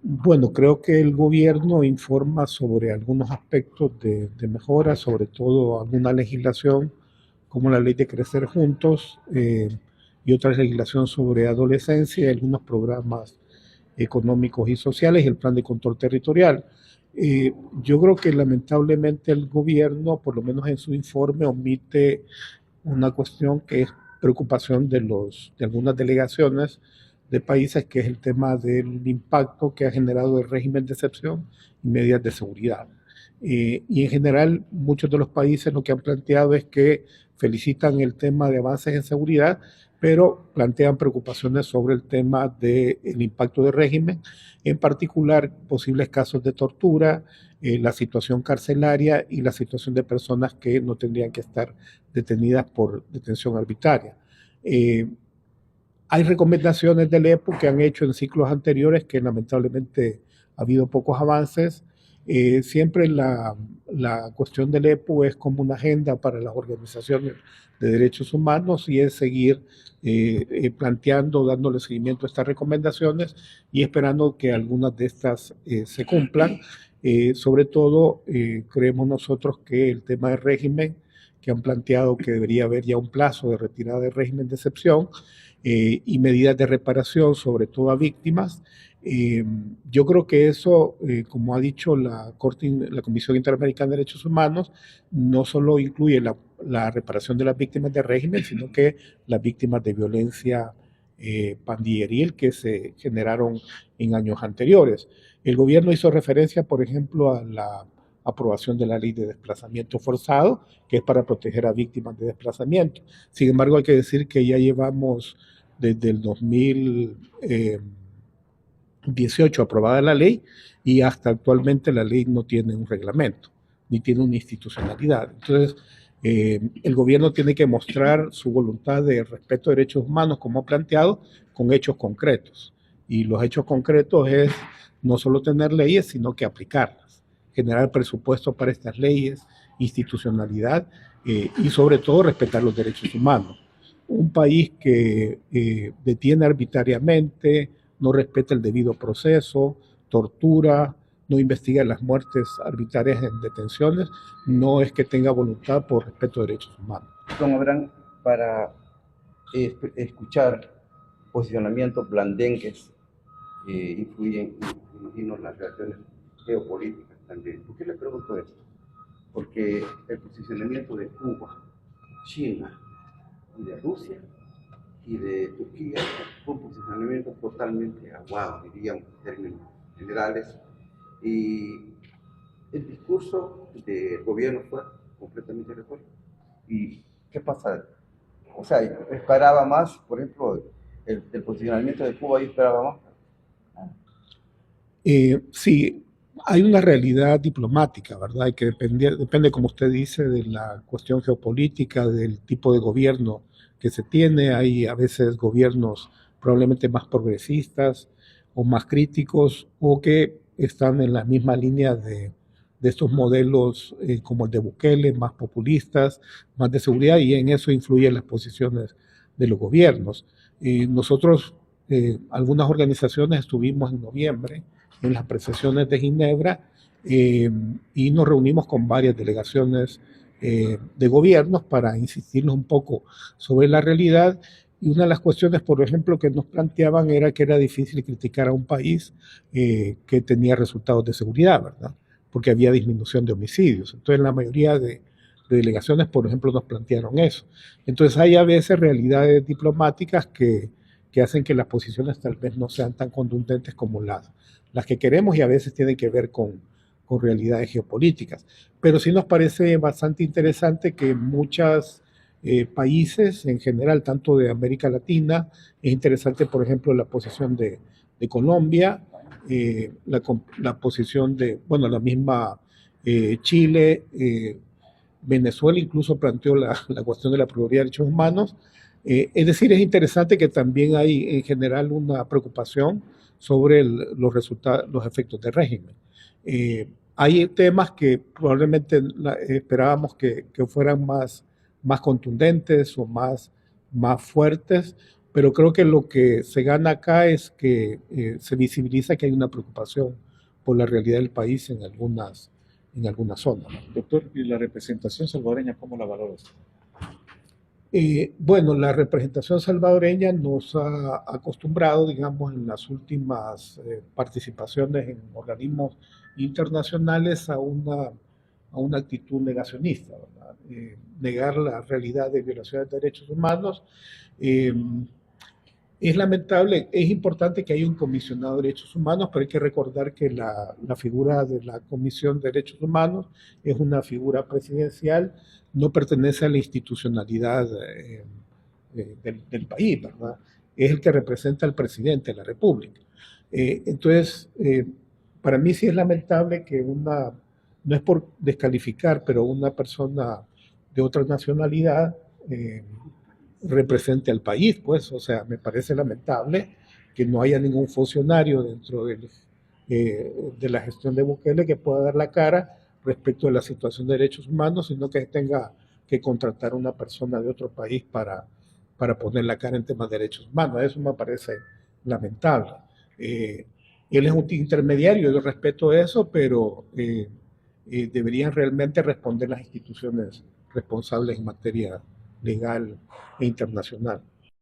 Bueno, creo que el gobierno informa sobre algunos aspectos de mejora, sobre todo alguna legislación como la ley de Crecer Juntos y otra legislación sobre adolescencia y algunos programas económicos y sociales y el plan de control territorial. Yo creo que lamentablemente el gobierno, por lo menos en su informe, omite una cuestión que es preocupación de algunas delegaciones de países, que es el tema del impacto que ha generado el régimen de excepción y medidas de seguridad. Y en general, muchos de los países lo que han planteado es que felicitan el tema de avances en seguridad, pero plantean preocupaciones sobre el tema del impacto del régimen, en particular posibles casos de tortura, la situación carcelaria y la situación de personas que no tendrían que estar detenidas por detención arbitraria. Eh, Hay recomendaciones del EPU que han hecho en ciclos anteriores que lamentablemente ha habido pocos avances. Siempre la cuestión del EPU es como una agenda para las organizaciones de derechos humanos y es seguir planteando, dándole seguimiento a estas recomendaciones y esperando que algunas de estas se cumplan. Sobre todo, creemos nosotros que el tema del régimen, que han planteado que debería haber ya un plazo de retirada del régimen de excepción, y medidas de reparación, sobre todo a víctimas. Yo creo que eso, como ha dicho la Comisión Interamericana de Derechos Humanos, no solo incluye la reparación de las víctimas del régimen, sino que las víctimas de violencia pandilleril que se generaron en años anteriores. El gobierno hizo referencia, por ejemplo, a la aprobación de la ley de desplazamiento forzado, que es para proteger a víctimas de desplazamiento. Sin embargo, hay que decir que ya llevamos desde el 2018 aprobada la ley y hasta actualmente la ley no tiene un reglamento, ni tiene una institucionalidad. Entonces, el gobierno tiene que mostrar su voluntad de respeto a derechos humanos, como ha planteado, con hechos concretos. Y los hechos concretos es no solo tener leyes, sino que aplicarlas, generar presupuesto para estas leyes, institucionalidad y sobre todo respetar los derechos humanos. Un país que detiene arbitrariamente, no respeta el debido proceso, tortura, no investiga las muertes arbitrarias en detenciones, no es que tenga voluntad por respeto a derechos humanos. Don Abraham, para escuchar posicionamientos blandengues influyen, imagino, las relaciones geopolíticas también. ¿Por qué le pregunto esto? Porque el posicionamiento de Cuba, China y de Rusia y de Turquía fue un posicionamiento totalmente aguado, diríamos en términos generales, y el discurso del gobierno fue completamente retórico. ¿Y qué pasa? O sea, esperaba más, por ejemplo, el posicionamiento de Cuba, yo esperaba más. Sí, hay una realidad diplomática, ¿verdad? Y que depende, como usted dice, de la cuestión geopolítica, del tipo de gobierno que se tiene. Hay a veces gobiernos probablemente más progresistas o más críticos o que están en la misma línea de estos modelos como el de Bukele, más populistas, más de seguridad, y en eso influyen las posiciones de los gobiernos. Nosotros, algunas organizaciones, estuvimos en noviembre en las apreciaciones de Ginebra y nos reunimos con varias delegaciones de gobiernos para insistirnos un poco sobre la realidad. Y una de las cuestiones, por ejemplo, que nos planteaban era que era difícil criticar a un país que tenía resultados de seguridad, ¿verdad? Porque había disminución de homicidios. Entonces, la mayoría de delegaciones, por ejemplo, nos plantearon eso. Entonces, hay a veces realidades diplomáticas que hacen que las posiciones tal vez no sean tan contundentes como las que queremos, y a veces tienen que ver con realidades geopolíticas. Pero sí nos parece bastante interesante que muchos países en general, tanto de América Latina, es interesante, por ejemplo, la posición de Colombia, la posición de, bueno, la misma Chile, Venezuela incluso planteó la cuestión de la prioridad de derechos humanos. Es decir, es interesante que también hay en general una preocupación sobre los resultados, los efectos del régimen. Hay temas que probablemente esperábamos que fueran más contundentes o más fuertes, pero creo que lo que se gana acá es que se visibiliza que hay una preocupación por la realidad del país en algunas zonas, ¿no? Doctor, ¿y la representación salvadoreña cómo la valoras? Bueno, la representación salvadoreña nos ha acostumbrado, digamos, en las últimas participaciones en organismos internacionales a una actitud negacionista, ¿verdad? Negar la realidad de violaciones de derechos humanos. Eh, es lamentable, es importante que haya un comisionado de derechos humanos, pero hay que recordar que la figura de la Comisión de Derechos Humanos es una figura presidencial, no pertenece a la institucionalidad del país, ¿verdad? Es el que representa al presidente de la República. Entonces, para mí sí es lamentable que no es por descalificar, pero una persona de otra nacionalidad represente al país, pues, o sea, me parece lamentable que no haya ningún funcionario dentro de la gestión de Bukele que pueda dar la cara respecto de la situación de derechos humanos, sino que tenga que contratar a una persona de otro país para poner la cara en temas de derechos humanos. Eso me parece lamentable. Él es un intermediario, yo respeto eso, pero deberían realmente responder las instituciones responsables en materia legal e internacional.